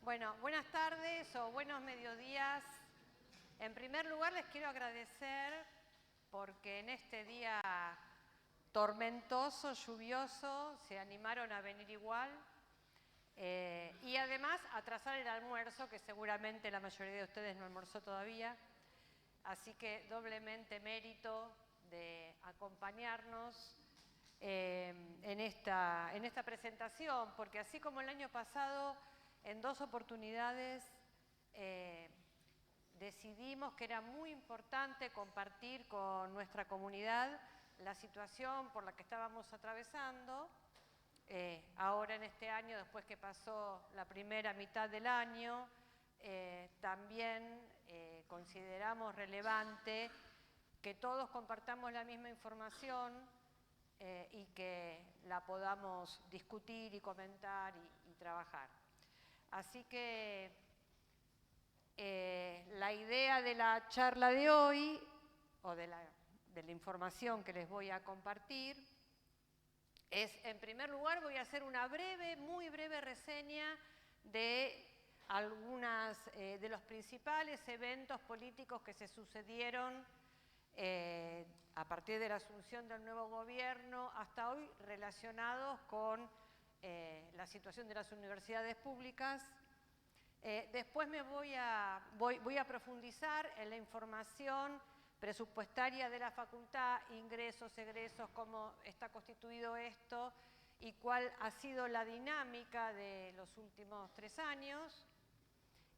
Bueno, buenas tardes o buenos mediodías. En primer lugar, les quiero agradecer porque en este día tormentoso, lluvioso, se animaron a venir igual y además atrasar el almuerzo, que seguramente la mayoría de ustedes no almorzó todavía. Así que doblemente mérito de acompañarnos en esta presentación, porque así como el año pasado, en 2 oportunidades decidimos que era muy importante compartir con nuestra comunidad la situación por la que estábamos atravesando. Ahora en este año, después que pasó la primera mitad del año, también consideramos relevante que todos compartamos la misma información y que la podamos discutir y comentar y trabajar. Así que la idea de la charla de hoy, o de la información que les voy a compartir, es, en primer lugar, voy a hacer una breve, muy breve reseña de algunas de los principales eventos políticos que se sucedieron a partir de la asunción del nuevo gobierno hasta hoy, relacionados con la situación de las universidades públicas. Después voy a profundizar en la información presupuestaria de la facultad, ingresos, egresos, cómo está constituido esto y cuál ha sido la dinámica de los últimos 3 años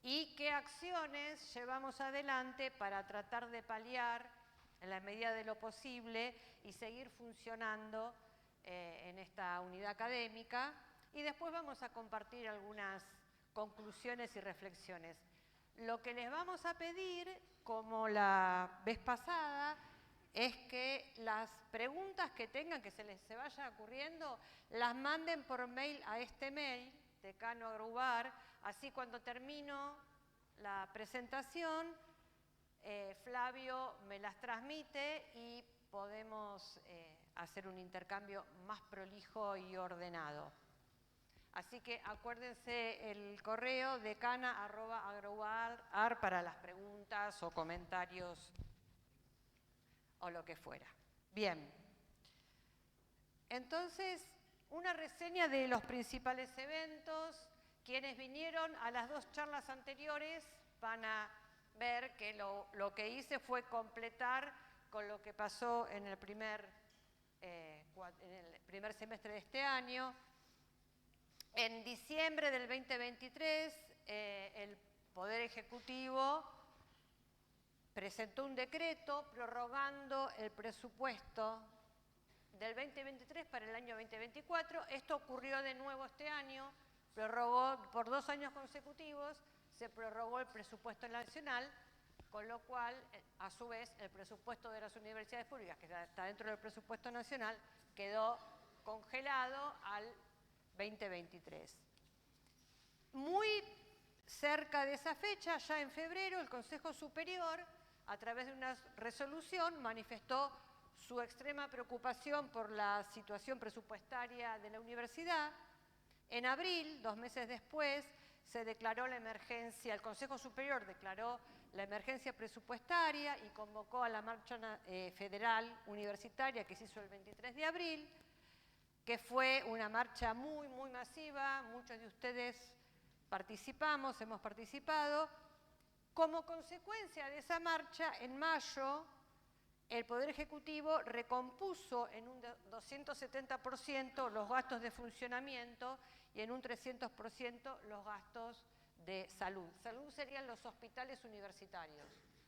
y qué acciones llevamos adelante para tratar de paliar en la medida de lo posible y seguir funcionando en esta unidad académica. Y después vamos a compartir algunas conclusiones y reflexiones. Lo que les vamos a pedir, como la vez pasada, es que las preguntas que tengan, que se les vaya ocurriendo, las manden por mail a este mail, Decano Agrubar, así cuando termino la presentación, Flavio me las transmite y podemos hacer un intercambio más prolijo y ordenado. Así que acuérdense el correo decana@agrubar.ar para las preguntas o comentarios o lo que fuera. Bien. Entonces, una reseña de los principales eventos. Quienes vinieron a las 2 charlas anteriores van a ver que lo que hice fue completar con lo que pasó en el primer semestre de este año. En diciembre del 2023, el Poder Ejecutivo presentó un decreto prorrogando el presupuesto del 2023 para el año 2024. Esto ocurrió de nuevo este año, prorrogó por 2 años consecutivos, se prorrogó el presupuesto nacional, con lo cual, a su vez, el presupuesto de las universidades públicas, que está dentro del presupuesto nacional, quedó congelado al 2023. Muy cerca de esa fecha, ya en febrero, el Consejo Superior, a través de una resolución, manifestó su extrema preocupación por la situación presupuestaria de la universidad. En abril, 2 meses después, se declaró la emergencia, el Consejo Superior declaró la emergencia presupuestaria y convocó a la marcha federal universitaria que se hizo el 23 de abril, que fue una marcha muy, muy masiva. Muchos de ustedes hemos participado. Como consecuencia de esa marcha, en mayo, el Poder Ejecutivo recompuso en un 270% los gastos de funcionamiento y en un 300% los gastos de salud. Salud serían los hospitales universitarios,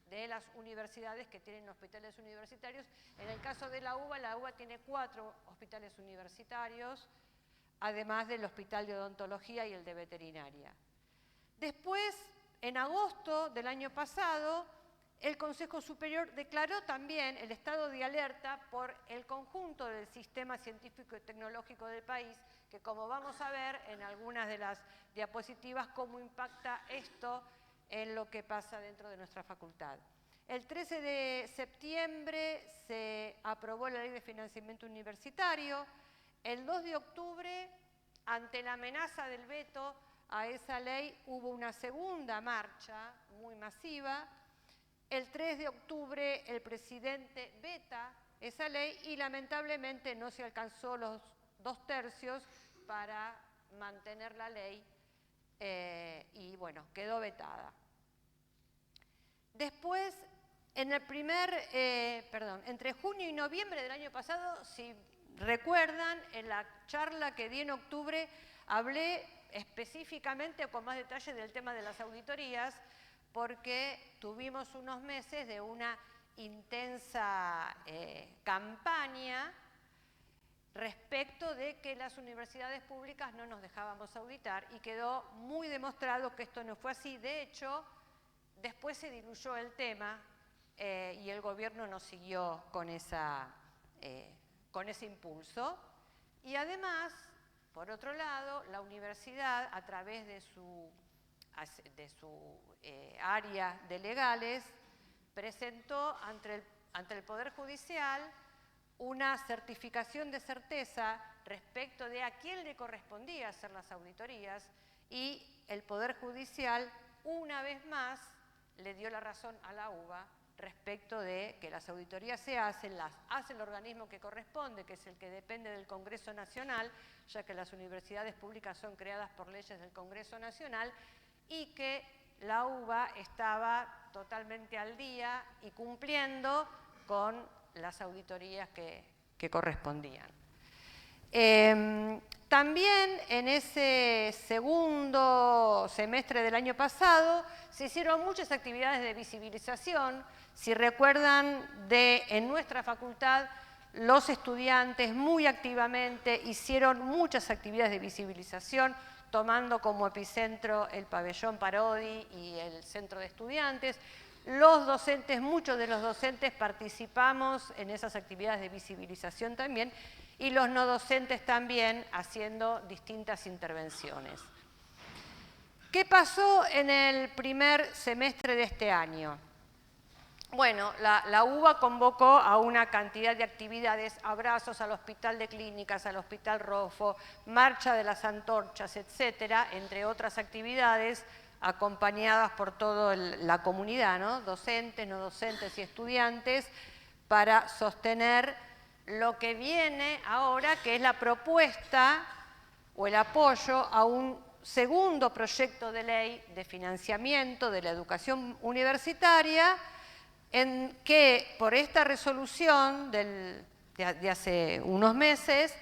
de las universidades que tienen hospitales universitarios. En el caso de la UBA tiene 4 hospitales universitarios, además del Hospital de Odontología y el de Veterinaria. Después, en agosto del año pasado, el Consejo Superior declaró también el estado de alerta por el conjunto del sistema científico y tecnológico del país, que como vamos a ver en algunas de las diapositivas, cómo impacta esto en lo que pasa dentro de nuestra facultad. El 13 de septiembre se aprobó la Ley de Financiamiento Universitario. El 2 de octubre, ante la amenaza del veto a esa ley hubo una segunda marcha muy masiva. El 3 de octubre el presidente veta esa ley y lamentablemente no se alcanzó los 2/3 para mantener la ley y bueno, quedó vetada. Después, entre junio y noviembre del año pasado, si recuerdan, en la charla que di en octubre hablé específicamente con más detalle del tema de las auditorías, porque tuvimos unos meses de una intensa campaña respecto de que las universidades públicas no nos dejábamos auditar y quedó muy demostrado que esto no fue así. De hecho, después se diluyó el tema y el gobierno no siguió con ese impulso. Y además, por otro lado, la universidad, a través de su área de legales, presentó ante el Poder Judicial una certificación de certeza respecto de a quién le correspondía hacer las auditorías y el Poder Judicial, una vez más, le dio la razón a la UBA respecto de que las auditorías se hacen, las hace el organismo que corresponde, que es el que depende del Congreso Nacional, ya que las universidades públicas son creadas por leyes del Congreso Nacional, y que la UBA estaba totalmente al día y cumpliendo con las auditorías que correspondían. También en ese segundo semestre del año pasado se hicieron muchas actividades de visibilización. Si recuerdan, en nuestra facultad los estudiantes muy activamente hicieron muchas actividades de visibilización, tomando como epicentro el pabellón Parodi y el centro de estudiantes. Los docentes, muchos de los docentes participamos en esas actividades de visibilización también, y los no docentes también haciendo distintas intervenciones. ¿Qué pasó en el primer semestre de este año? Bueno, la UBA convocó a una cantidad de actividades, abrazos al Hospital de Clínicas, al Hospital Rofo, marcha de las antorchas, etcétera, entre otras actividades acompañadas por toda la comunidad, ¿no? Docentes, no docentes y estudiantes, para sostener lo que viene ahora, que es la propuesta o el apoyo a un segundo proyecto de ley de financiamiento de la educación universitaria, en que por esta resolución de hace unos meses,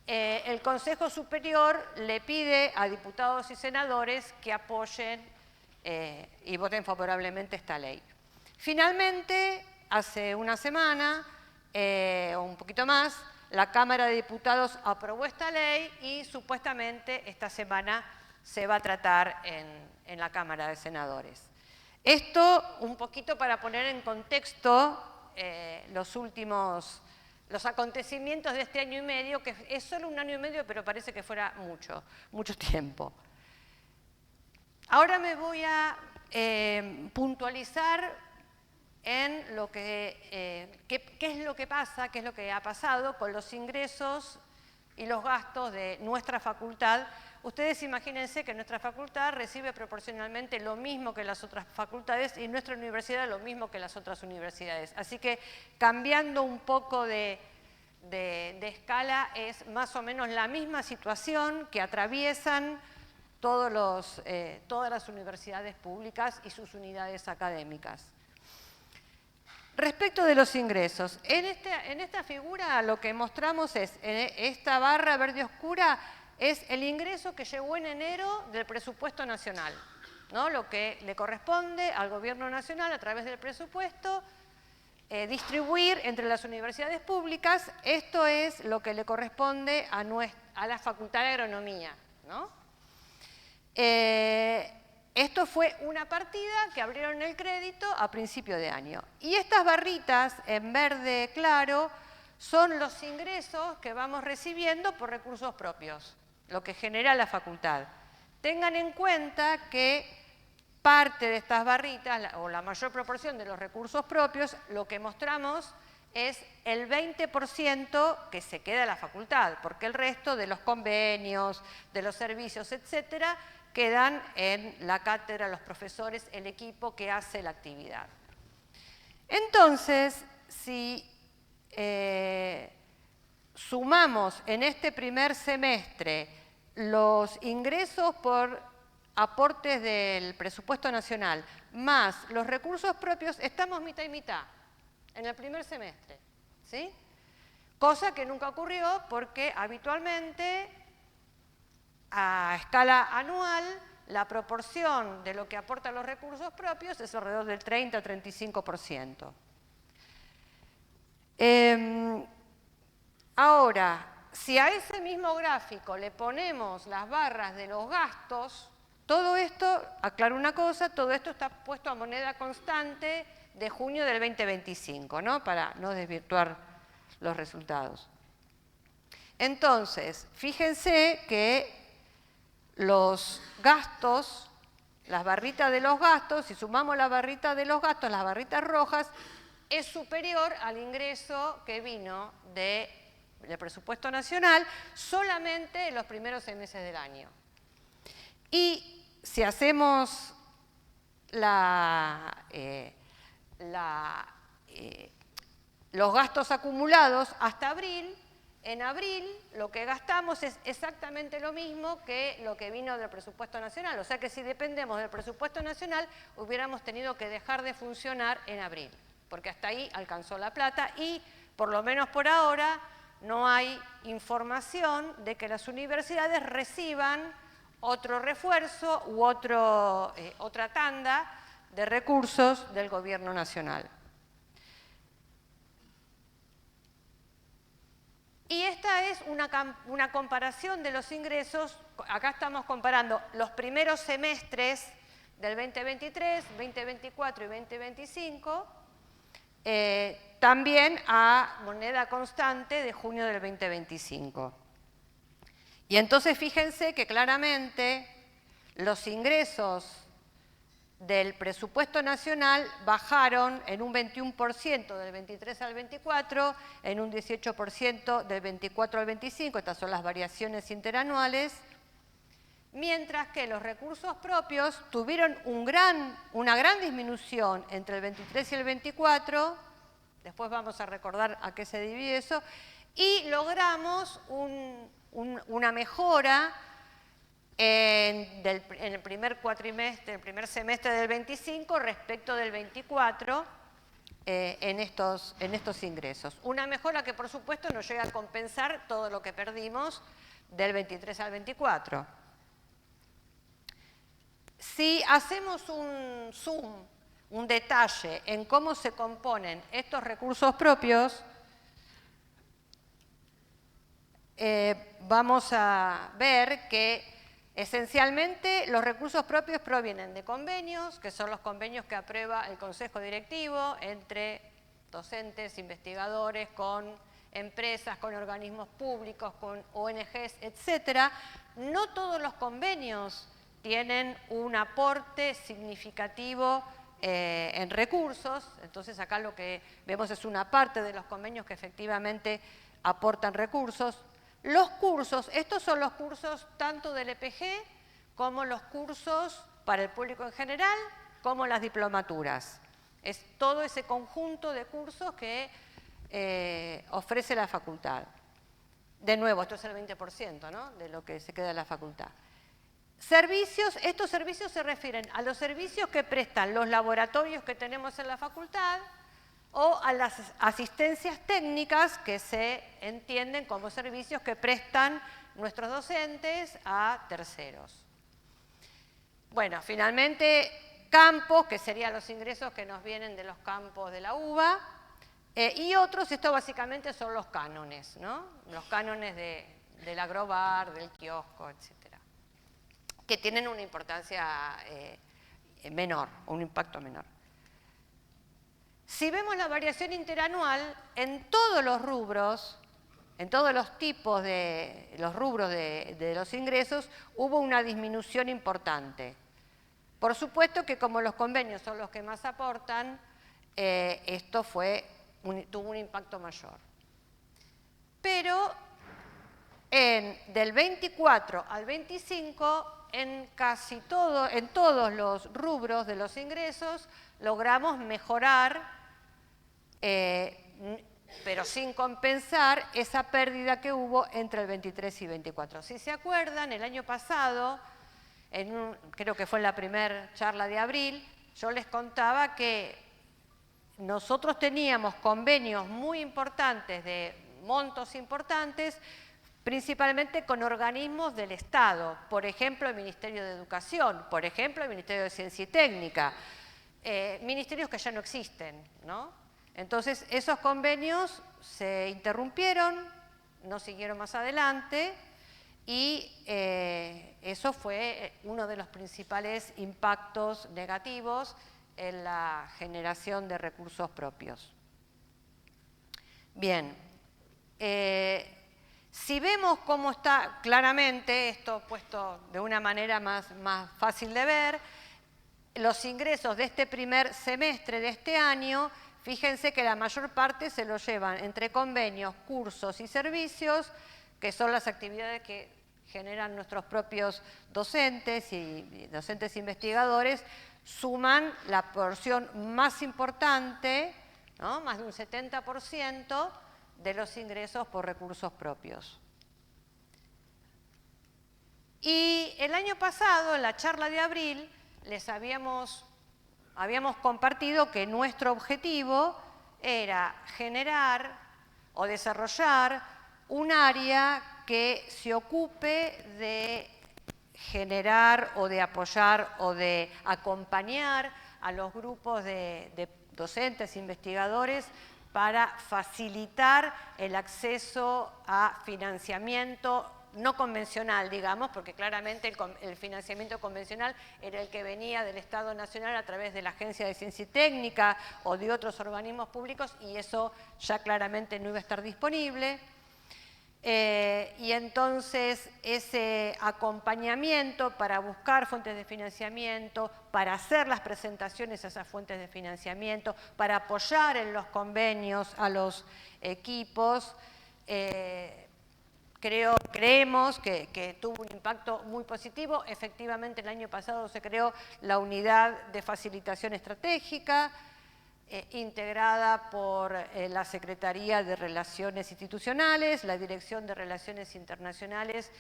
el Consejo Superior le pide a diputados y senadores que apoyen y voten favorablemente esta ley. Finalmente, hace una semana o un poquito más, la Cámara de Diputados aprobó esta ley y supuestamente esta semana se va a tratar en la Cámara de Senadores. Esto un poquito para poner en contexto los acontecimientos de este año y medio, que es solo un año y medio, pero parece que fuera mucho tiempo. Ahora me voy a puntualizar en lo qué es lo que pasa, qué es lo que ha pasado con los ingresos y los gastos de nuestra facultad. Ustedes imagínense que nuestra facultad recibe proporcionalmente lo mismo que las otras facultades y nuestra universidad lo mismo que las otras universidades. Así que cambiando un poco de escala, es más o menos la misma situación que atraviesan todas las universidades públicas y sus unidades académicas. Respecto de los ingresos, en esta figura lo que mostramos es, en esta barra verde oscura, es el ingreso que llegó en enero del presupuesto nacional, ¿no? Lo que le corresponde al gobierno nacional a través del presupuesto distribuir entre las universidades públicas. Esto es lo que le corresponde a la Facultad de Agronomía, ¿no? Esto fue una partida que abrieron el crédito a principio de año. Y estas barritas en verde claro son los ingresos que vamos recibiendo por recursos propios, lo que genera la facultad. Tengan en cuenta que parte de estas barritas, o la mayor proporción de los recursos propios, lo que mostramos es el 20% que se queda a la facultad, porque el resto de los convenios, de los servicios, etcétera, quedan en la cátedra los profesores, el equipo que hace la actividad. Entonces, si sumamos en este primer semestre los ingresos por aportes del presupuesto nacional más los recursos propios, estamos mitad y mitad en el primer semestre, ¿sí? Cosa que nunca ocurrió porque habitualmente a escala anual la proporción de lo que aportan los recursos propios es alrededor del 30 o 35%. Ahora, si a ese mismo gráfico le ponemos las barras de los gastos, todo esto, aclaro una cosa, todo esto está puesto a moneda constante de junio del 2025, ¿no? Para no desvirtuar los resultados. Entonces, fíjense que los gastos, las barritas de los gastos, si sumamos la barrita de los gastos, las barritas rojas, es superior al ingreso que vino del presupuesto nacional solamente en los primeros 6 meses del año. Y si hacemos los gastos acumulados hasta abril, en abril lo que gastamos es exactamente lo mismo que lo que vino del presupuesto nacional. O sea que si dependemos del presupuesto nacional, hubiéramos tenido que dejar de funcionar en abril, porque hasta ahí alcanzó la plata y, por lo menos por ahora, no hay información de que las universidades reciban otro refuerzo u otra tanda de recursos del gobierno nacional. Y esta es una comparación de los ingresos. Acá estamos comparando los primeros semestres del 2023, 2024 y 2025, también a moneda constante de junio del 2025. Y entonces fíjense que claramente los ingresos del presupuesto nacional bajaron en un 21% del 23 al 24, en un 18% del 24 al 25, estas son las variaciones interanuales, mientras que los recursos propios tuvieron una gran disminución entre el 23 y el 24, después vamos a recordar a qué se divide eso, y logramos una mejora en el primer cuatrimestre, el primer semestre del 25 respecto del 24 en estos ingresos. Una mejora que por supuesto no llega a compensar todo lo que perdimos del 23 al 24. Si hacemos un zoom, un detalle en cómo se componen estos recursos propios, vamos a ver que esencialmente los recursos propios provienen de convenios, que son los convenios que aprueba el Consejo Directivo entre docentes, investigadores, con empresas, con organismos públicos, con ONGs, etc. No todos los convenios tienen un aporte significativo en recursos, entonces acá lo que vemos es una parte de los convenios que efectivamente aportan recursos. Los cursos, estos son los cursos tanto del EPG como los cursos para el público en general, como las diplomaturas. Es todo ese conjunto de cursos que ofrece la facultad. De nuevo, esto es el 20%, ¿no?, de lo que se queda en la facultad. Servicios, estos servicios se refieren a los servicios que prestan los laboratorios que tenemos en la facultad, o a las asistencias técnicas que se entienden como servicios que prestan nuestros docentes a terceros. Bueno, finalmente, campos, que serían los ingresos que nos vienen de los campos de la UBA, y otros, esto básicamente son los cánones, ¿no? Los cánones del agrobar, del kiosco, etcétera, que tienen una importancia menor, un impacto menor. Si vemos la variación interanual, en todos los rubros, en todos los tipos de los rubros de los ingresos, hubo una disminución importante. Por supuesto que como los convenios son los que más aportan, esto tuvo un impacto mayor. Pero del 24 al 25, en casi todo, en todos los rubros de los ingresos, logramos mejorar, pero sin compensar esa pérdida que hubo entre el 23 y 24. Si se acuerdan, el año pasado, creo que fue en la primera charla de abril, yo les contaba que nosotros teníamos convenios muy importantes, de montos importantes, principalmente con organismos del Estado, por ejemplo el Ministerio de Educación, por ejemplo el Ministerio de Ciencia y Técnica, ministerios que ya no existen, ¿no? Entonces esos convenios se interrumpieron, no siguieron más adelante y eso fue uno de los principales impactos negativos en la generación de recursos propios. Bien. Si vemos cómo está claramente, esto puesto de una manera más fácil de ver, los ingresos de este primer semestre de este año, fíjense que la mayor parte se lo llevan entre convenios, cursos y servicios, que son las actividades que generan nuestros propios docentes y docentes investigadores, suman la porción más importante, ¿no? Más de un 70%, de los ingresos por recursos propios. Y el año pasado, en la charla de abril, les habíamos compartido que nuestro objetivo era generar o desarrollar un área que se ocupe de generar o de apoyar o de acompañar a los grupos de docentes, investigadores, para facilitar el acceso a financiamiento no convencional, digamos, porque claramente el financiamiento convencional era el que venía del Estado Nacional a través de la Agencia de Ciencia y Técnica o de otros organismos públicos, y eso ya claramente no iba a estar disponible. Y entonces ese acompañamiento para buscar fuentes de financiamiento, para hacer las presentaciones a esas fuentes de financiamiento, para apoyar en los convenios a los equipos, creemos que tuvo un impacto muy positivo. Efectivamente, el año pasado se creó la unidad de facilitación estratégica, integrada por la Secretaría de Relaciones Institucionales, la Dirección de Relaciones Internacionales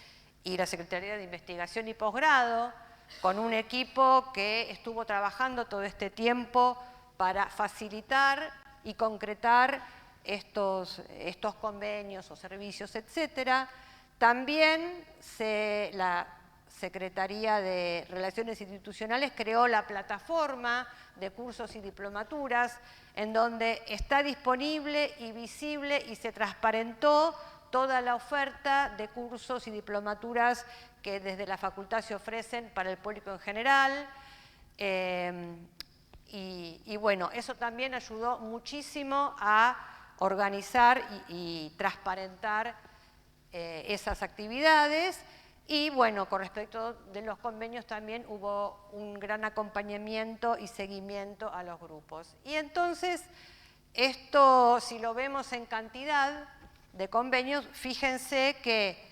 y la Secretaría de Investigación y Posgrado, con un equipo que estuvo trabajando todo este tiempo para facilitar y concretar estos convenios o servicios, etc. También la Secretaría de Relaciones Institucionales creó la plataforma de cursos y diplomaturas, en donde está disponible y visible y se transparentó toda la oferta de cursos y diplomaturas que desde la facultad se ofrecen para el público en general. Y bueno, eso también ayudó muchísimo a organizar y transparentar esas actividades. Y bueno, con respecto de los convenios también hubo un gran acompañamiento y seguimiento a los grupos. Y entonces, esto, si lo vemos en cantidad de convenios, fíjense que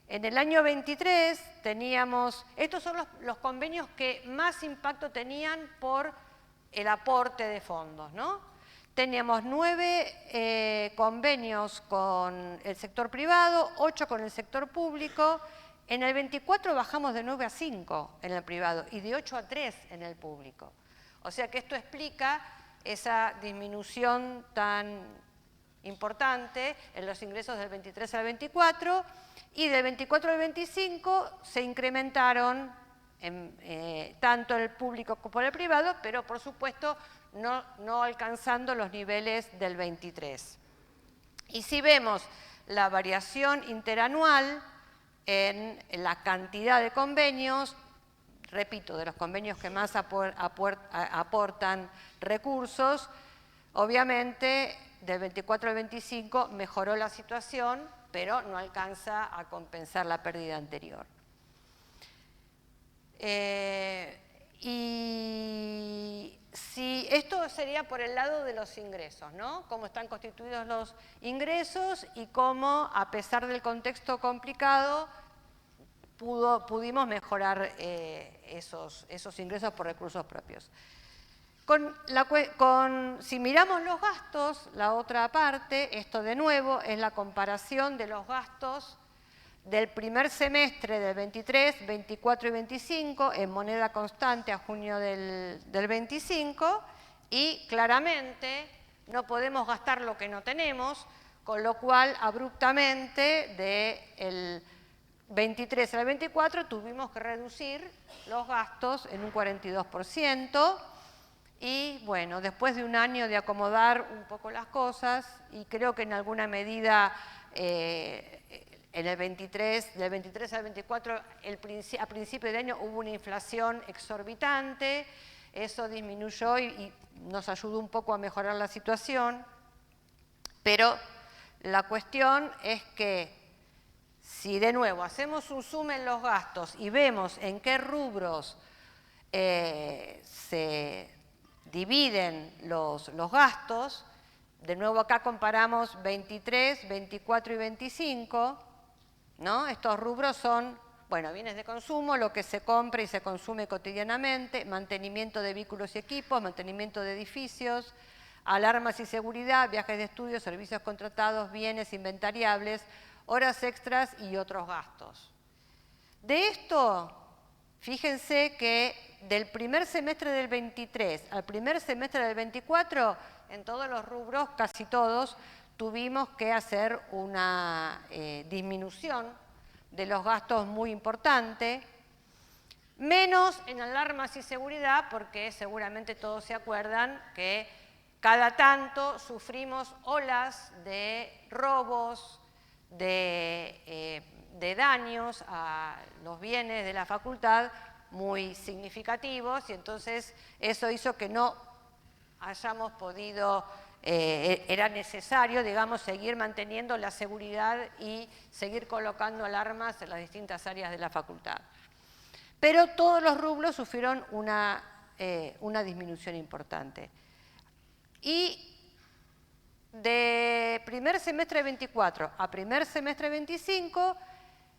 en el año 23 teníamos, estos son los convenios que más impacto tenían por el aporte de fondos, ¿no? Teníamos 9 convenios con el sector privado, 8 con el sector público. En el 24 bajamos de 9 a 5 en el privado y de 8 a 3 en el público. O sea que esto explica esa disminución tan importante en los ingresos del 23 al 24, y del 24 al 25 se incrementaron tanto el público como el privado, pero por supuesto no alcanzando los niveles del 23. Y si vemos la variación interanual en la cantidad de convenios, repito, de los convenios que más aportan recursos, obviamente del 24 al 25 mejoró la situación, pero no alcanza a compensar la pérdida anterior. Y si esto sería por el lado de los ingresos, ¿no? Cómo están constituidos los ingresos y cómo, a pesar del contexto complicado, pudimos mejorar esos ingresos por recursos propios. Si miramos los gastos, la otra parte, esto de nuevo es la comparación de los gastos del primer semestre del 23, 24 y 25 en moneda constante a junio del 25, y claramente no podemos gastar lo que no tenemos, con lo cual abruptamente del 23 al 24 tuvimos que reducir los gastos en un 42%. Y bueno, después de un año de acomodar un poco las cosas, y creo que en alguna medida en el 23, del 23 al 24, a principio de año hubo una inflación exorbitante, eso disminuyó y nos ayudó un poco a mejorar la situación, pero la cuestión es que si de nuevo hacemos un zoom en los gastos y vemos en qué rubros se dividen los gastos, de nuevo acá comparamos 23, 24 y 25, ¿no? Estos rubros son, bueno, bienes de consumo, lo que se compra y se consume cotidianamente, mantenimiento de vehículos y equipos, mantenimiento de edificios, alarmas y seguridad, viajes de estudio, servicios contratados, bienes inventariables, horas extras y otros gastos. De esto, fíjense que del primer semestre del 23 al primer semestre del 24, en todos los rubros, casi todos, tuvimos que hacer una disminución de los gastos muy importante, menos en alarmas y seguridad, porque seguramente todos se acuerdan que cada tanto sufrimos olas de robos, de daños a los bienes de la facultad muy significativos, y entonces eso hizo que no hayamos podido, era necesario, digamos, seguir manteniendo la seguridad y seguir colocando alarmas en las distintas áreas de la facultad. Pero todos los rubros sufrieron una disminución importante. Y de primer semestre 24 a primer semestre 25,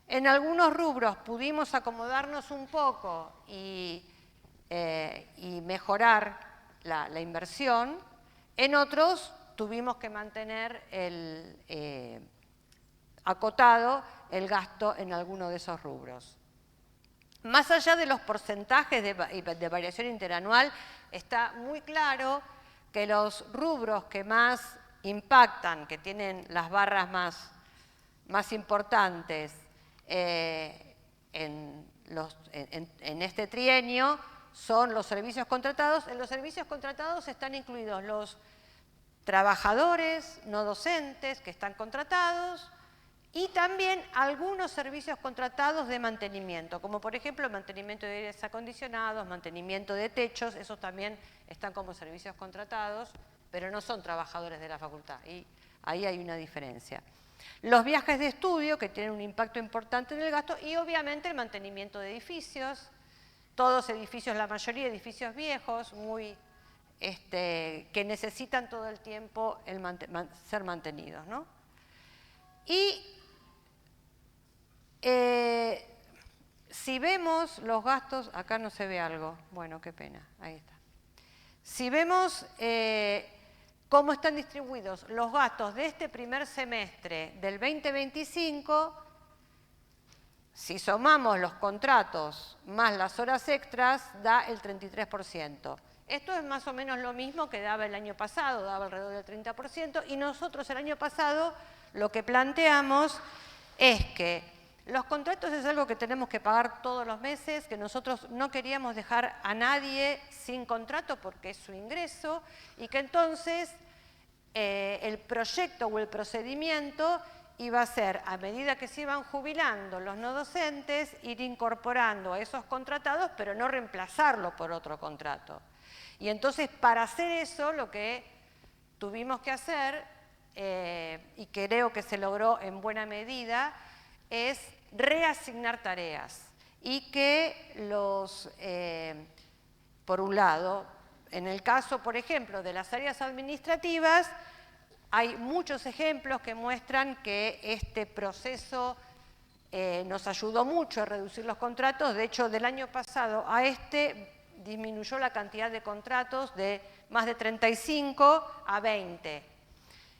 en algunos rubros pudimos acomodarnos un poco y mejorar la inversión, en otros tuvimos que mantener acotado el gasto en alguno de esos rubros. Más allá de los porcentajes de variación interanual, está muy claro que los rubros que más impactan, que tienen las barras más importantes en este trienio, son los servicios contratados. En los servicios contratados están incluidos los trabajadores no docentes que están contratados y también algunos servicios contratados de mantenimiento, como por ejemplo mantenimiento de aires acondicionados, mantenimiento de techos, esos también están como servicios contratados, pero no son trabajadores de la facultad, y ahí hay una diferencia. Los viajes de estudio, que tienen un impacto importante en el gasto, y obviamente el mantenimiento de edificios, todos edificios, la mayoría edificios viejos, que necesitan todo el tiempo ser mantenidos, ¿no? Y si vemos los gastos, acá no se ve algo, bueno, qué pena, ahí está. Si vemos cómo están distribuidos los gastos de este primer semestre del 2025, si sumamos los contratos más las horas extras, da el 33%. Esto es más o menos lo mismo que daba el año pasado, daba alrededor del 30%, y nosotros el año pasado lo que planteamos es que los contratos es algo que tenemos que pagar todos los meses, que nosotros no queríamos dejar a nadie sin contrato porque es su ingreso, y que entonces el proyecto o el procedimiento iba a ser, a medida que se iban jubilando los no docentes, ir incorporando a esos contratados, pero no reemplazarlo por otro contrato. Y entonces, para hacer eso, lo que tuvimos que hacer, y creo que se logró en buena medida, es reasignar tareas. Y que por un lado, en el caso, por ejemplo, de las áreas administrativas, hay muchos ejemplos que muestran que este proceso nos ayudó mucho a reducir los contratos. De hecho, del año pasado a disminuyó la cantidad de contratos de más de 35 a 20.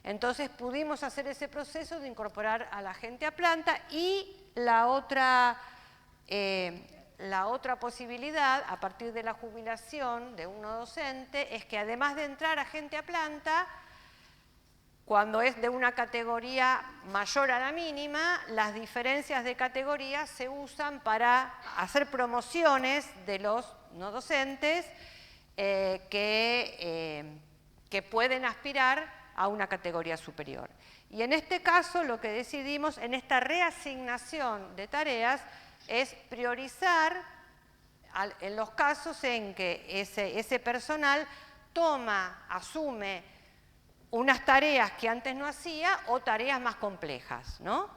Entonces pudimos hacer ese proceso de incorporar a la gente a planta, y la otra posibilidad, a partir de la jubilación de uno docente, es que además de entrar a gente a planta, cuando es de una categoría mayor a la mínima, las diferencias de categoría se usan para hacer promociones de los no docentes que pueden aspirar a una categoría superior. Y en este caso lo que decidimos en esta reasignación de tareas es priorizar en los casos en que ese personal asume unas tareas que antes no hacía o tareas más complejas, ¿no?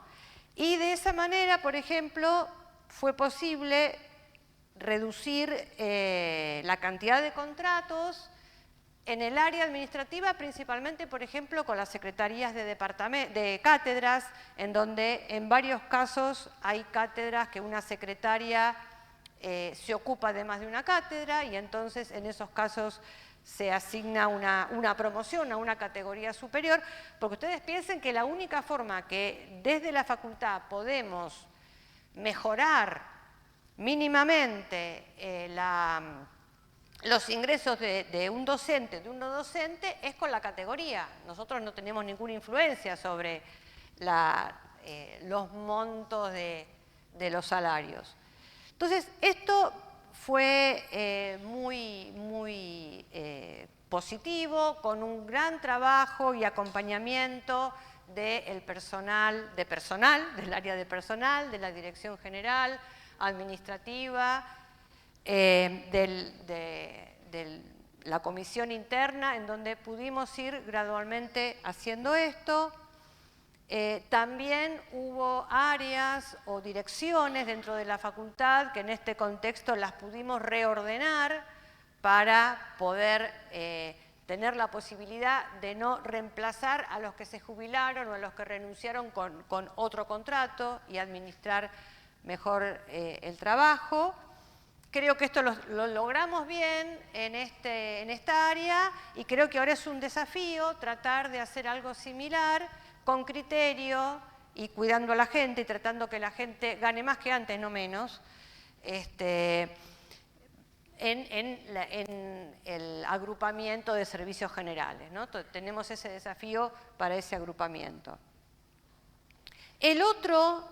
Y de esa manera, por ejemplo, fue posible reducir la cantidad de contratos en el área administrativa, principalmente, por ejemplo, con las secretarías de cátedras, en donde en varios casos hay cátedras que una secretaria se ocupa de más de una cátedra, y entonces en esos casos se asigna una promoción a una categoría superior, porque ustedes piensen que la única forma que desde la facultad podemos mejorar mínimamente los ingresos de un docente, de un no docente, es con la categoría. Nosotros no tenemos ninguna influencia sobre los montos de los salarios. Entonces, esto fue muy positivo, con un gran trabajo y acompañamiento del personal, del área de personal, de la dirección general, administrativa, de la comisión interna, en donde pudimos ir gradualmente haciendo esto. También hubo áreas o direcciones dentro de la facultad que en este contexto las pudimos reordenar para poder tener la posibilidad de no reemplazar a los que se jubilaron o a los que renunciaron con otro contrato y administrar mejor el trabajo. Creo que esto lo logramos bien en esta área, y creo que ahora es un desafío tratar de hacer algo similar con criterio y cuidando a la gente y tratando que la gente gane más que antes, no menos, en el agrupamiento de servicios generales, ¿no? Tenemos ese desafío para ese agrupamiento. El otro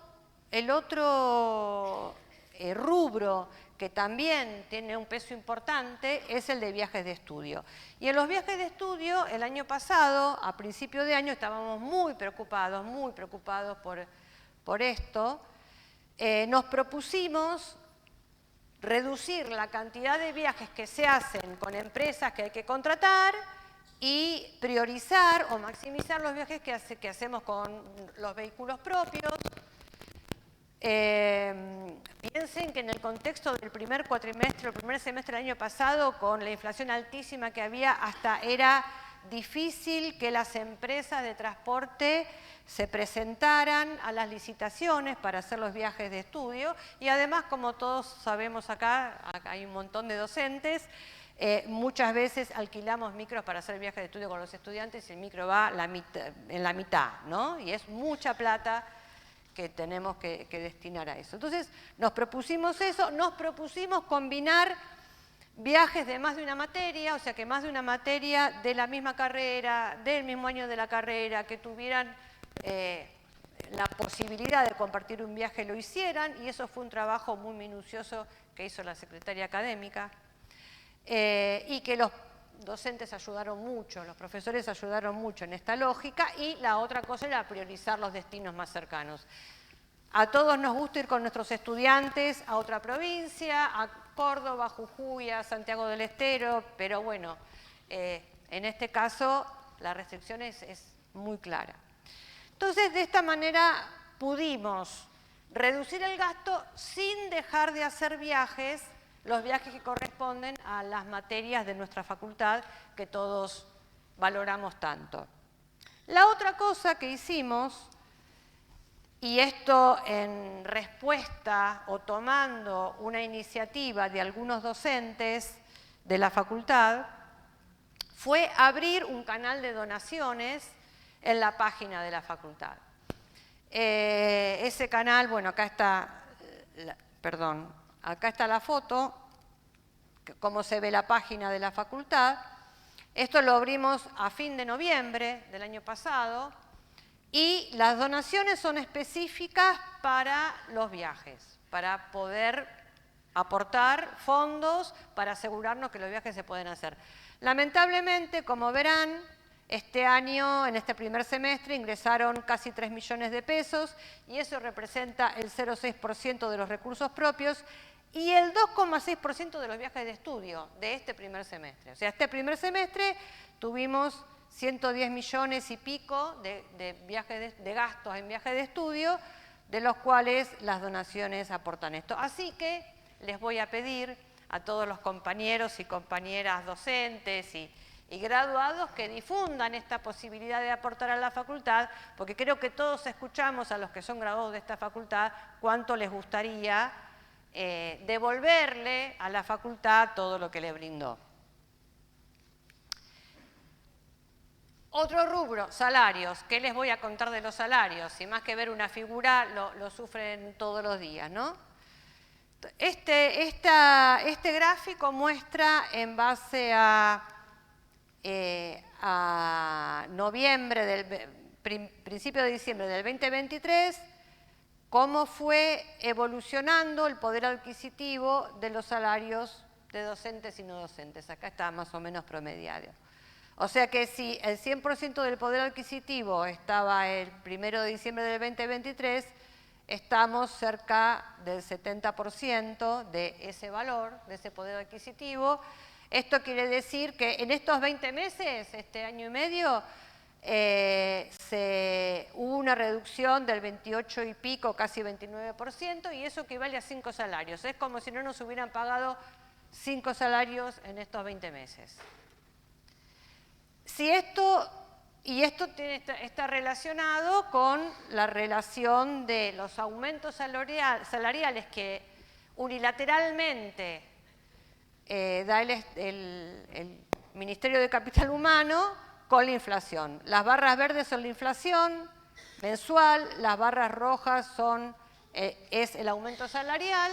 rubro que también tiene un peso importante es el de viajes de estudio. Y en los viajes de estudio, el año pasado, a principio de año, estábamos muy preocupados por esto. Nos propusimos reducir la cantidad de viajes que se hacen con empresas que hay que contratar y priorizar o maximizar los viajes que hacemos con los vehículos propios. Piensen que en el contexto del primer cuatrimestre, el primer semestre del año pasado, con la inflación altísima que había, hasta era difícil que las empresas de transporte se presentaran a las licitaciones para hacer los viajes de estudio, y además, como todos sabemos acá hay un montón de docentes, muchas veces alquilamos micros para hacer viajes de estudio con los estudiantes y el micro va en la mitad, ¿no? Y es mucha plata que tenemos que destinar a eso. Entonces, nos propusimos eso, nos propusimos combinar viajes de más de una materia, o sea, que más de una materia de la misma carrera, del mismo año de la carrera, que tuvieran la posibilidad de compartir un viaje, lo hicieran, y eso fue un trabajo muy minucioso que hizo la secretaria académica, y que los docentes ayudaron mucho, los profesores ayudaron mucho en esta lógica, y la otra cosa era priorizar los destinos más cercanos. A todos nos gusta ir con nuestros estudiantes a otra provincia, a Córdoba, Jujuy, a Santiago del Estero, pero bueno, en este caso la restricción es muy clara. Entonces, de esta manera pudimos reducir el gasto sin dejar de hacer viajes, los viajes que corresponden a las materias de nuestra facultad que todos valoramos tanto. La otra cosa que hicimos, y esto en respuesta o tomando una iniciativa de algunos docentes de la facultad, fue abrir un canal de donaciones en la página de la facultad. Ese canal, bueno, acá está, acá está la foto, cómo se ve la página de la facultad. Esto lo abrimos a fin de noviembre del año pasado y las donaciones son específicas para los viajes, para poder aportar fondos para asegurarnos que los viajes se pueden hacer. Lamentablemente, como verán, este año, en este primer semestre, ingresaron casi 3 millones de pesos y eso representa el 0,6% de los recursos propios y el 2,6% de los viajes de estudio de este primer semestre. O sea, este primer semestre tuvimos 110 millones y pico de gastos en viajes de estudio, de los cuales las donaciones aportan esto. Así que les voy a pedir a todos los compañeros y compañeras docentes y graduados que difundan esta posibilidad de aportar a la facultad, porque creo que todos escuchamos a los que son graduados de esta facultad cuánto les gustaría devolverle a la facultad todo lo que le brindó. Otro rubro, salarios. ¿Qué les voy a contar de los salarios? Si más que ver una figura, lo sufren todos los días, ¿no? Este gráfico muestra en base a principio de diciembre del 2023, cómo fue evolucionando el poder adquisitivo de los salarios de docentes y no docentes. Acá está más o menos promediado. O sea que si el 100% del poder adquisitivo estaba el 1 de diciembre del 2023, estamos cerca del 70% de ese valor, de ese poder adquisitivo. Esto quiere decir que en estos 20 meses, este año y medio, hubo una reducción del 28 y pico, casi 29%, y eso equivale a 5 salarios. Es como si no nos hubieran pagado 5 salarios en estos 20 meses. Esto está relacionado con la relación de los aumentos salariales que unilateralmente da el Ministerio de Capital Humano con la inflación. Las barras verdes son la inflación mensual, las barras rojas es el aumento salarial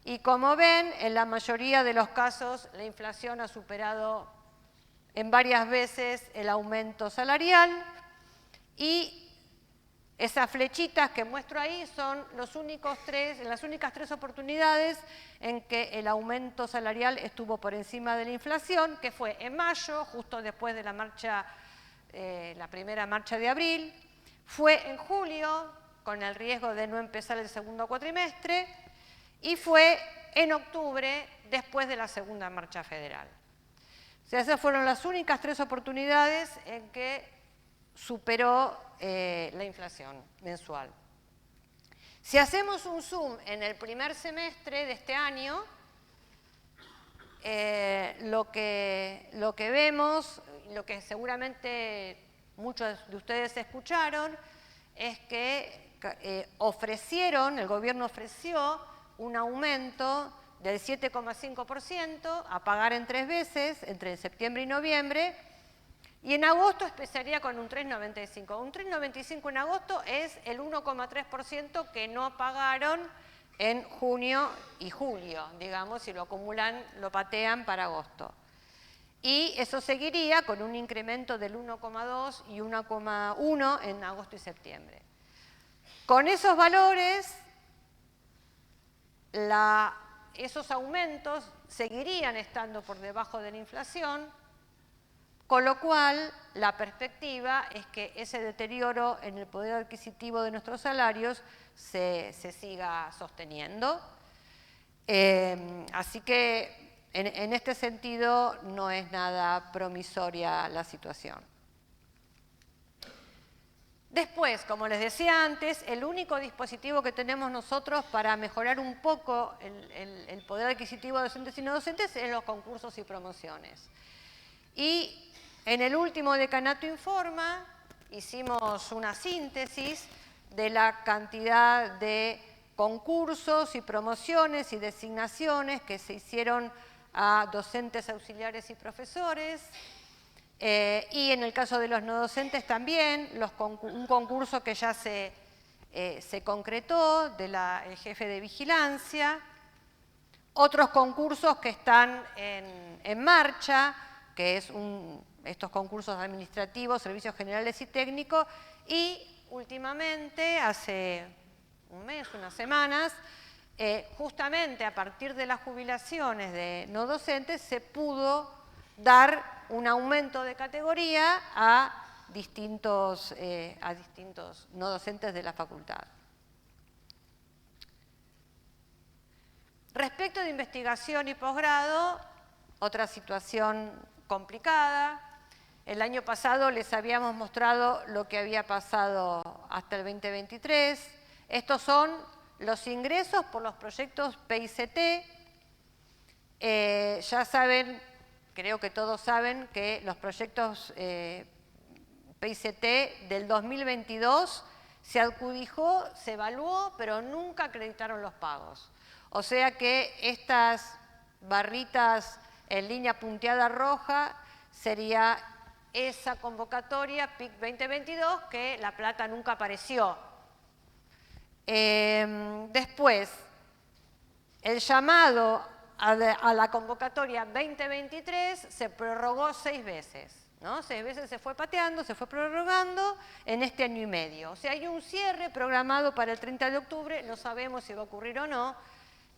y como ven, en la mayoría de los casos la inflación ha superado en varias veces el aumento salarial y esas flechitas que muestro ahí son las únicas 3 oportunidades en que el aumento salarial estuvo por encima de la inflación, que fue en mayo, justo después de la primera marcha de abril, fue en julio, con el riesgo de no empezar el segundo cuatrimestre, y fue en octubre, después de la segunda marcha federal. O sea, esas fueron las únicas 3 oportunidades en que superó la inflación mensual. Si hacemos un zoom en el primer semestre de este año, lo que vemos, lo que seguramente muchos de ustedes escucharon, es que el gobierno ofreció un aumento del 7,5% a pagar en 3 veces, entre septiembre y noviembre, y en agosto empezaría con un 3,95. Un 3,95 en agosto es el 1,3% que no pagaron en junio y julio, digamos, si lo acumulan, lo patean para agosto. Y eso seguiría con un incremento del 1,2 y 1,1 en agosto y septiembre. Con esos valores, esos aumentos seguirían estando por debajo de la inflación, con lo cual la perspectiva es que ese deterioro en el poder adquisitivo de nuestros salarios se siga sosteniendo. Así que en este sentido no es nada promisoria la situación. Después, como les decía antes, el único dispositivo que tenemos nosotros para mejorar un poco el poder adquisitivo de docentes y no docentes es los concursos y promociones. Y en el último Decanato Informa hicimos una síntesis de la cantidad de concursos y promociones y designaciones que se hicieron a docentes, auxiliares y profesores. Y en el caso de los no docentes también, un concurso que ya se concretó del jefe de vigilancia, otros concursos que están en marcha, que es estos concursos administrativos, servicios generales y técnicos, y últimamente, hace un mes, unas semanas, justamente a partir de las jubilaciones de no docentes se pudo dar un aumento de categoría a distintos no docentes de la facultad. Respecto de investigación y posgrado, otra situación complicada. El año pasado les habíamos mostrado lo que había pasado hasta el 2023. Estos son los ingresos por los proyectos PICT. Ya saben, creo que todos saben, que los proyectos PICT del 2022 se adjudicó, se evaluó, pero nunca acreditaron los pagos. O sea que estas barritas en línea punteada roja sería esa convocatoria PIC 2022 que la plata nunca apareció. Después, el llamado a la convocatoria 2023 se prorrogó 6 veces. ¿no? 6 veces se fue pateando, se fue prorrogando en este año y medio. O sea, hay un cierre programado para el 30 de octubre, no sabemos si va a ocurrir o no,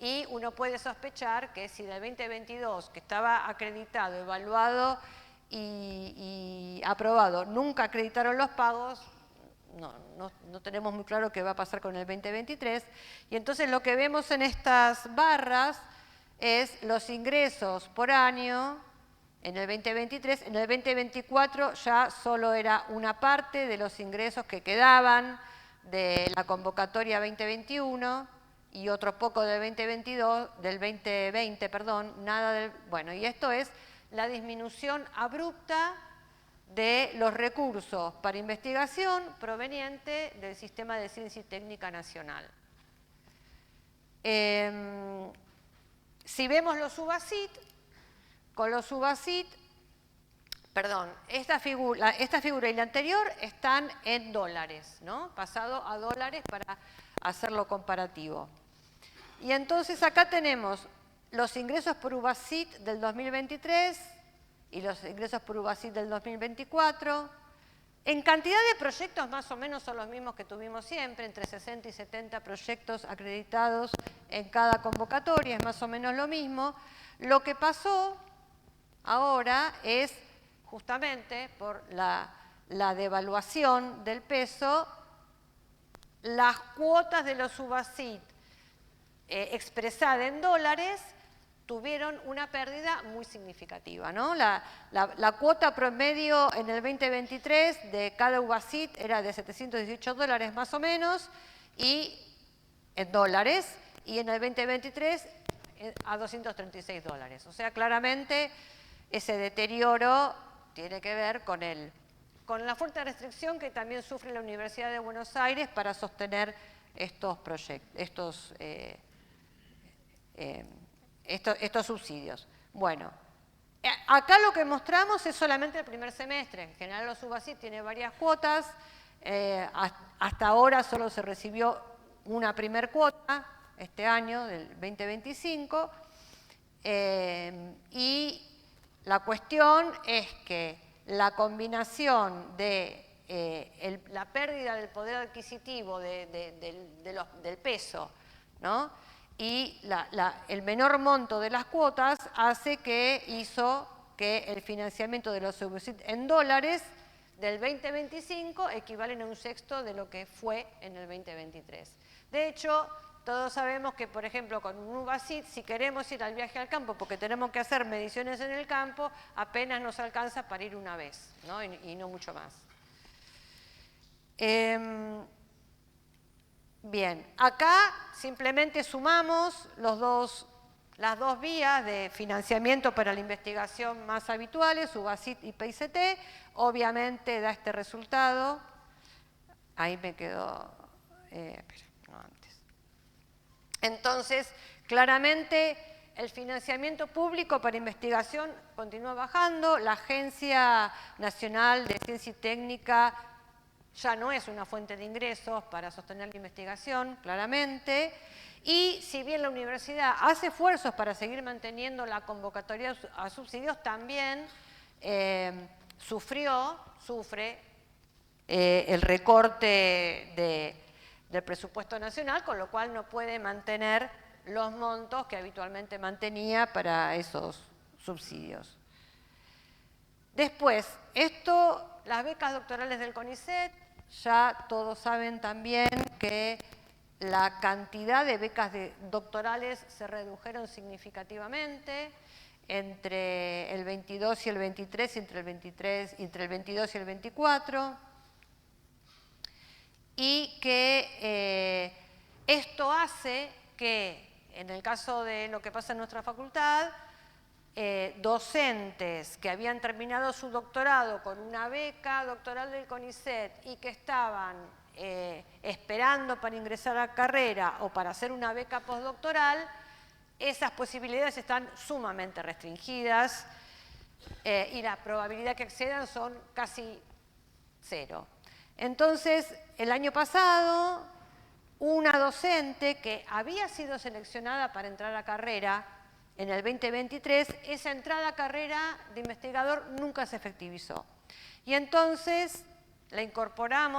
y uno puede sospechar que si del 2022, que estaba acreditado, evaluado y aprobado, nunca acreditaron los pagos, no tenemos muy claro qué va a pasar con el 2023. Y entonces lo que vemos en estas barras es los ingresos por año en el 2023. En el 2024 ya solo era una parte de los ingresos que quedaban de la convocatoria 2021 y otro poco del 2020, perdón, nada del... Bueno, y esto es la disminución abrupta de los recursos para investigación proveniente del Sistema de Ciencia y Técnica Nacional. Si vemos los UBACIT, con los UBACIT, perdón, esta figura y la anterior están en dólares, ¿no? Pasado a dólares para hacerlo comparativo. Y entonces acá tenemos los ingresos por UBACIT del 2023 y los ingresos por UBACIT del 2024. En cantidad de proyectos más o menos son los mismos que tuvimos siempre, entre 60 y 70 proyectos acreditados en cada convocatoria, es más o menos lo mismo. Lo que pasó ahora es, justamente por la devaluación del peso, las cuotas de los UBACIT expresada en dólares tuvieron una pérdida muy significativa, ¿no? La cuota promedio en el 2023 de cada UBACIT era de 718 dólares más o menos, y en dólares, y en el 2023 a 236 dólares. O sea, claramente ese deterioro tiene que ver con la fuerte restricción que también sufre la Universidad de Buenos Aires para sostener estos proyectos, estos subsidios. Bueno, acá lo que mostramos es solamente el primer semestre. En general los UBACIT tienen varias cuotas. Hasta ahora solo se recibió una primer cuota este año, del 2025. Y la cuestión es que la combinación de la pérdida del poder adquisitivo del peso, ¿no? Y el menor monto de las cuotas hizo que el financiamiento de los UBACIT en dólares del 2025 equivalen a un sexto de lo que fue en el 2023. De hecho, todos sabemos que, por ejemplo, con un UBACIT, si queremos ir al viaje al campo porque tenemos que hacer mediciones en el campo, apenas nos alcanza para ir una vez, ¿no? Y no mucho más. Bien, acá simplemente sumamos las dos vías de financiamiento para la investigación más habituales, UBACIT y PICT. Obviamente da este resultado. Ahí me quedó no antes. Entonces, claramente, el financiamiento público para investigación continúa bajando. La Agencia Nacional de Ciencia y Técnica ya no es una fuente de ingresos para sostener la investigación, claramente. Y si bien la universidad hace esfuerzos para seguir manteniendo la convocatoria a subsidios, también sufre el recorte del presupuesto nacional, con lo cual no puede mantener los montos que habitualmente mantenía para esos subsidios. Después, las becas doctorales del CONICET, ya todos saben también que la cantidad de becas doctorales se redujeron significativamente entre el 22 y el 23 y entre el 22 y el 24, y que esto hace que, en el caso de lo que pasa en nuestra facultad, docentes que habían terminado su doctorado con una beca doctoral del CONICET y que estaban esperando para ingresar a carrera o para hacer una beca postdoctoral, esas posibilidades están sumamente restringidas y la probabilidad que accedan son casi cero. Entonces, el año pasado, una docente que había sido seleccionada para entrar a carrera en el 2023, esa entrada a carrera de investigador nunca se efectivizó. Y entonces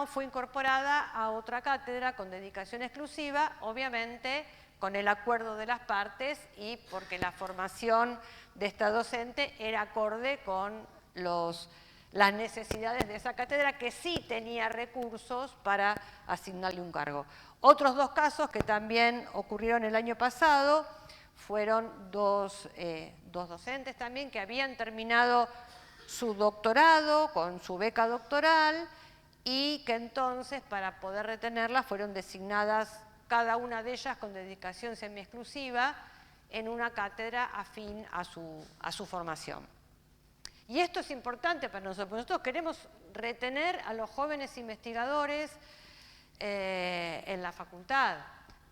fue incorporada a otra cátedra con dedicación exclusiva, obviamente con el acuerdo de las partes y porque la formación de esta docente era acorde con las necesidades de esa cátedra, que sí tenía recursos para asignarle un cargo. Otros dos casos que también ocurrieron el año pasado fueron dos docentes también que habían terminado su doctorado con su beca doctoral y que entonces, para poder retenerlas, fueron designadas cada una de ellas con dedicación semi-exclusiva en una cátedra afín a su formación. Y esto es importante para nosotros, porque nosotros queremos retener a los jóvenes investigadores en la facultad.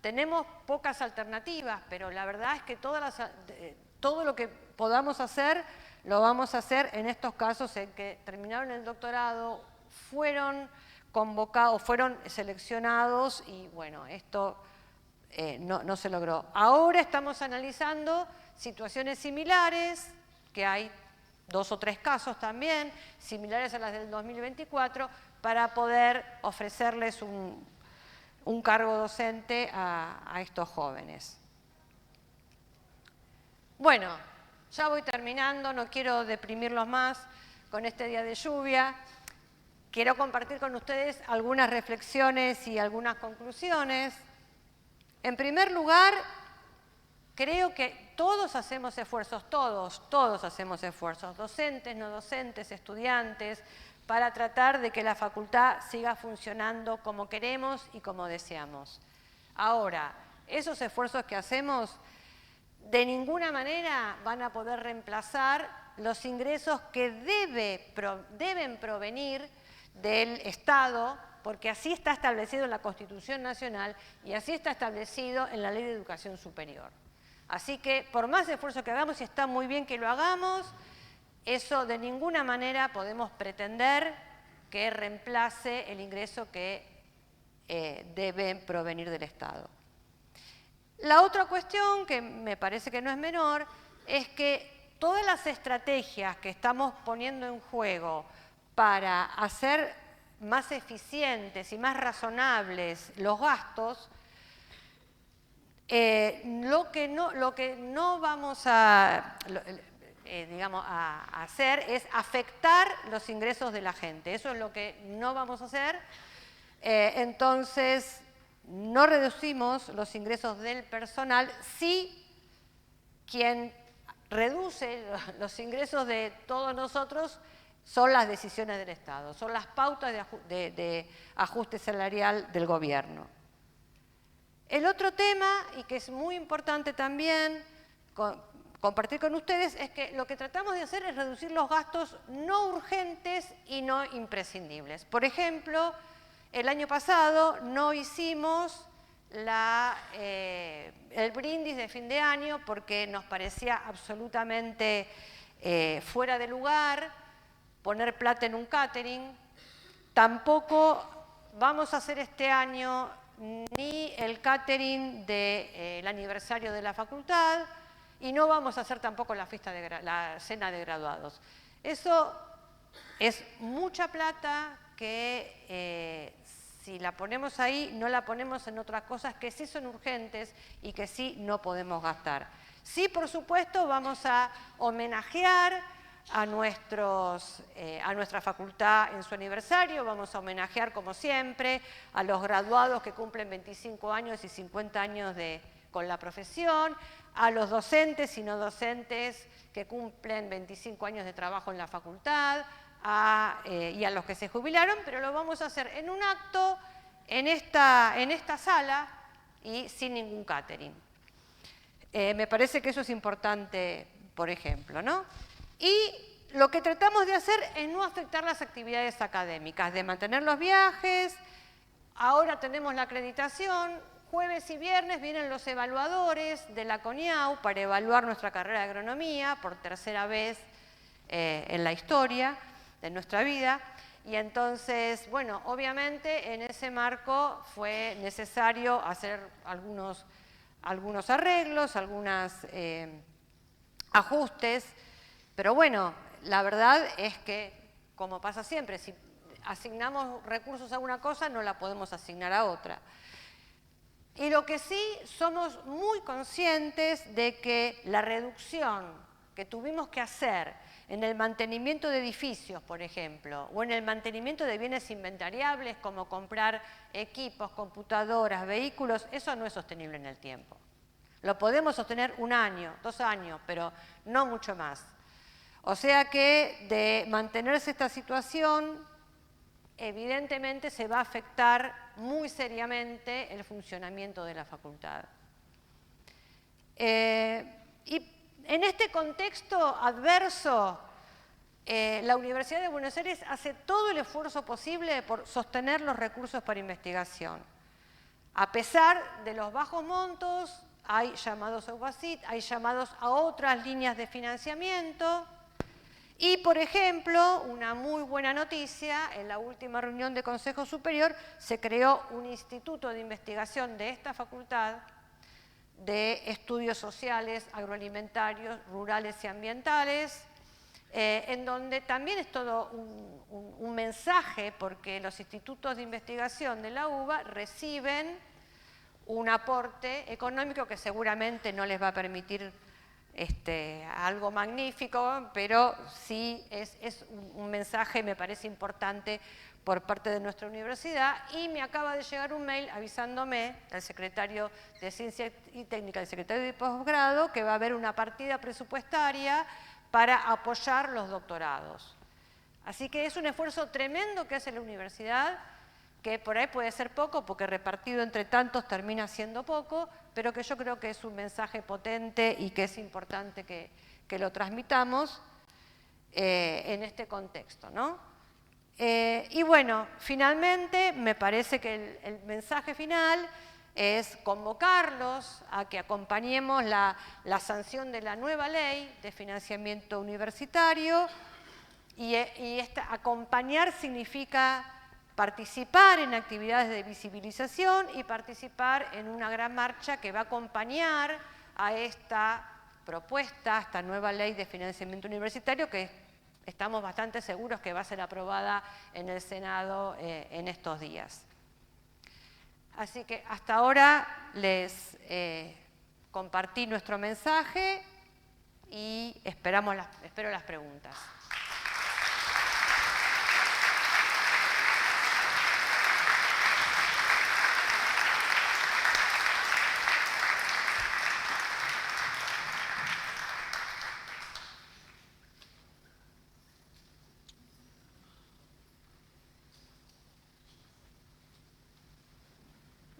Tenemos pocas alternativas, pero la verdad es que todo lo que podamos hacer, lo vamos a hacer en estos casos en que terminaron el doctorado, fueron convocados, fueron seleccionados y bueno, esto no se logró. Ahora estamos analizando situaciones similares, que hay 2 o 3 casos también, similares a las del 2024, para poder ofrecerles un cargo docente a estos jóvenes. Bueno, ya voy terminando, no quiero deprimirlos más con este día de lluvia. Quiero compartir con ustedes algunas reflexiones y algunas conclusiones. En primer lugar, creo que todos hacemos esfuerzos, todos hacemos esfuerzos, docentes, no docentes, estudiantes, para tratar de que la facultad siga funcionando como queremos y como deseamos. Ahora, esos esfuerzos que hacemos de ninguna manera van a poder reemplazar los ingresos que deben provenir del Estado, porque así está establecido en la Constitución Nacional y así está establecido en la Ley de Educación Superior. Así que, por más esfuerzo que hagamos, y está muy bien que lo hagamos, eso de ninguna manera podemos pretender que reemplace el ingreso que debe provenir del Estado. La otra cuestión, que me parece que no es menor, es que todas las estrategias que estamos poniendo en juego para hacer más eficientes y más razonables los gastos, lo que no vamos a hacer es afectar los ingresos de la gente. Eso es lo que no vamos a hacer. Entonces, no reducimos los ingresos del personal si quien reduce los ingresos de todos nosotros son las decisiones del Estado, son las pautas de ajuste salarial del gobierno. El otro tema, y que es muy importante también compartir con ustedes, es que lo que tratamos de hacer es reducir los gastos no urgentes y no imprescindibles. Por ejemplo, El año pasado no hicimos el brindis de fin de año porque nos parecía absolutamente fuera de lugar poner plata en un catering. Tampoco vamos a hacer este año ni el catering del aniversario de la facultad y no vamos a hacer tampoco la cena de graduados. Eso es mucha plata que si la ponemos ahí, no la ponemos en otras cosas que sí son urgentes y que sí no podemos gastar. Sí, por supuesto, vamos a homenajear a nuestra facultad en su aniversario, vamos a homenajear como siempre a los graduados que cumplen 25 años y 50 años con la profesión, a los docentes y no docentes que cumplen 25 años de trabajo en la facultad, y a los que se jubilaron, pero lo vamos a hacer en un acto en esta sala y sin ningún catering. Me parece que eso es importante, por ejemplo, ¿no? Y lo que tratamos de hacer es no afectar las actividades académicas, de mantener los viajes. Ahora tenemos la acreditación. Jueves y viernes vienen los evaluadores de la CONIAU para evaluar nuestra carrera de agronomía por tercera vez en la historia de nuestra vida. Y entonces, bueno, obviamente en ese marco fue necesario hacer algunos arreglos, algunos ajustes, pero bueno, la verdad es que, como pasa siempre, si asignamos recursos a una cosa, no la podemos asignar a otra. Y lo que sí somos muy conscientes de que la reducción que tuvimos que hacer en el mantenimiento de edificios, por ejemplo, o en el mantenimiento de bienes inventariables como comprar equipos, computadoras, vehículos, eso no es sostenible en el tiempo. Lo podemos sostener 1 año, 2 años, pero no mucho más. O sea que de mantenerse esta situación, evidentemente se va a afectar muy seriamente el funcionamiento de la facultad. Y en este contexto adverso, la Universidad de Buenos Aires hace todo el esfuerzo posible por sostener los recursos para investigación. A pesar de los bajos montos, hay llamados a UBASIT, hay llamados a otras líneas de financiamiento. Y, por ejemplo, una muy buena noticia, en la última reunión de Consejo Superior se creó un instituto de investigación de esta facultad de estudios sociales, agroalimentarios, rurales y ambientales, en donde también es todo un mensaje, porque los institutos de investigación de la UBA reciben un aporte económico que seguramente no les va a permitir algo magnífico, pero sí es un mensaje, me parece importante, por parte de nuestra universidad. Y me acaba de llegar un mail avisándome el secretario de Ciencia y Técnica, el secretario de Posgrado, que va a haber una partida presupuestaria para apoyar los doctorados. Así que es un esfuerzo tremendo que hace la universidad, que por ahí puede ser poco, porque repartido entre tantos termina siendo poco, pero que yo creo que es un mensaje potente y que es importante que lo transmitamos en este contexto, ¿no? Y bueno, finalmente me parece que el mensaje final es convocarlos a que acompañemos la sanción de la nueva ley de financiamiento universitario, y acompañar significa participar en actividades de visibilización y participar en una gran marcha que va a acompañar a esta propuesta, a esta nueva ley de financiamiento universitario, que estamos bastante seguros que va a ser aprobada en el Senado en estos días. Así que hasta ahora les compartí nuestro mensaje y espero las preguntas.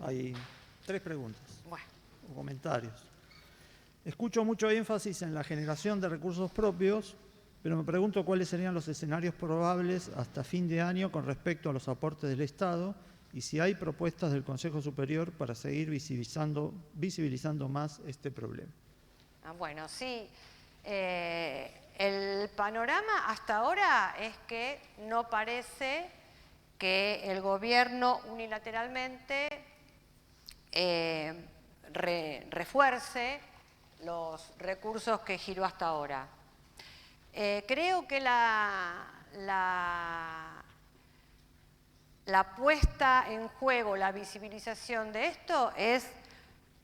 Hay 3 preguntas bueno, o comentarios. Escucho mucho énfasis en la generación de recursos propios, pero me pregunto cuáles serían los escenarios probables hasta fin de año con respecto a los aportes del Estado y si hay propuestas del Consejo Superior para seguir visibilizando más este problema. Bueno, sí. El panorama hasta ahora es que no parece que el gobierno unilateralmente refuerce los recursos que giró hasta ahora. Creo que la puesta en juego, la visibilización de esto es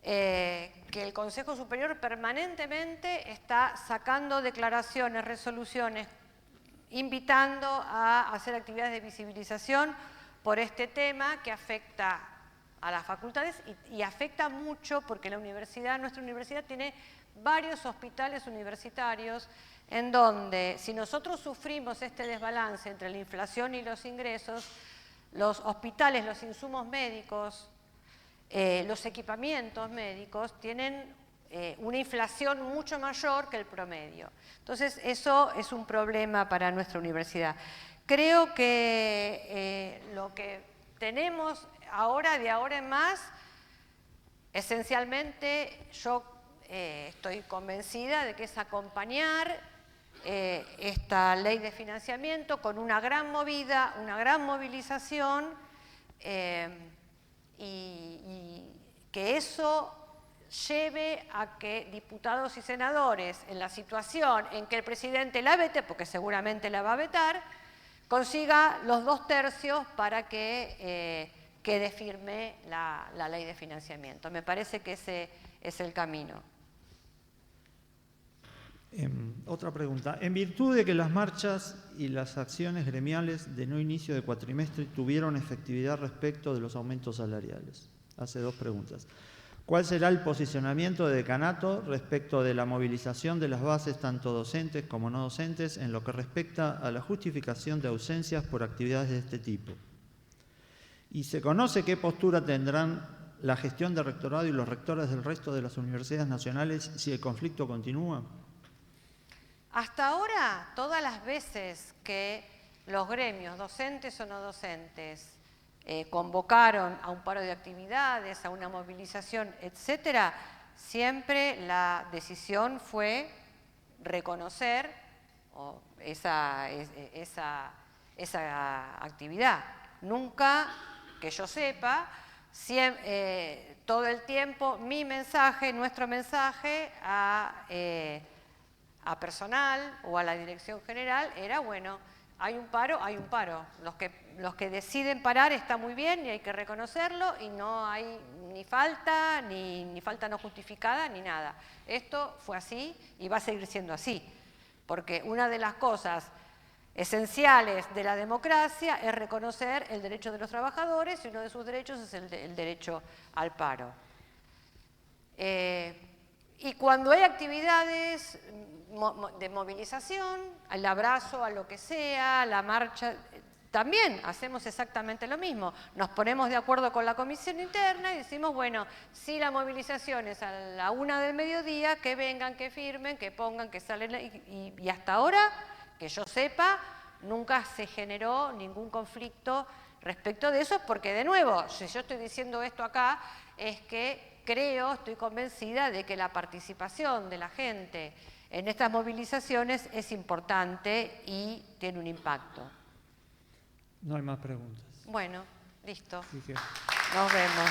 que el Consejo Superior permanentemente está sacando declaraciones, resoluciones, invitando a hacer actividades de visibilización por este tema que afecta a las facultades y afecta mucho porque nuestra universidad tiene varios hospitales universitarios en donde si nosotros sufrimos este desbalance entre la inflación y los ingresos, los hospitales, los insumos médicos, los equipamientos médicos tienen una inflación mucho mayor que el promedio. Entonces, eso es un problema para nuestra universidad. Creo que lo que tenemos ahora, de ahora en más, esencialmente yo estoy convencida de que es acompañar esta ley de financiamiento con una gran movida, una gran movilización y que eso lleve a que diputados y senadores, en la situación en que el presidente la vete, porque seguramente la va a vetar, consiga los 2/3 para que quede firme la ley de financiamiento. Me parece que ese es el camino. Otra pregunta. En virtud de que las marchas y las acciones gremiales de no inicio de cuatrimestre tuvieron efectividad respecto de los aumentos salariales. Hace 2 preguntas. ¿Cuál será el posicionamiento de decanato respecto de la movilización de las bases tanto docentes como no docentes en lo que respecta a la justificación de ausencias por actividades de este tipo? ¿Y se conoce qué postura tendrán la gestión del rectorado y los rectores del resto de las universidades nacionales si el conflicto continúa? Hasta ahora, todas las veces que los gremios, docentes o no docentes, convocaron a un paro de actividades, a una movilización, etcétera, siempre la decisión fue reconocer esa actividad. Nunca, que yo sepa, todo el tiempo mi mensaje, nuestro mensaje a personal o a la dirección general era, bueno, hay un paro, hay un paro. Los que deciden parar está muy bien y hay que reconocerlo y no hay ni falta no justificada, ni nada. Esto fue así y va a seguir siendo así, porque una de las cosas esenciales de la democracia es reconocer el derecho de los trabajadores y uno de sus derechos es el derecho al paro. Y cuando hay actividades de movilización, el abrazo a lo que sea, la marcha, también hacemos exactamente lo mismo. Nos ponemos de acuerdo con la comisión interna y decimos, bueno, si la movilización es a la 1 del mediodía, que vengan, que firmen, que pongan, que salen. Y hasta ahora, que yo sepa, nunca se generó ningún conflicto respecto de eso, porque de nuevo, si yo estoy diciendo esto acá, es que estoy convencida de que la participación de la gente en estas movilizaciones es importante y tiene un impacto. No hay más preguntas. Bueno, listo. Así que... Nos vemos.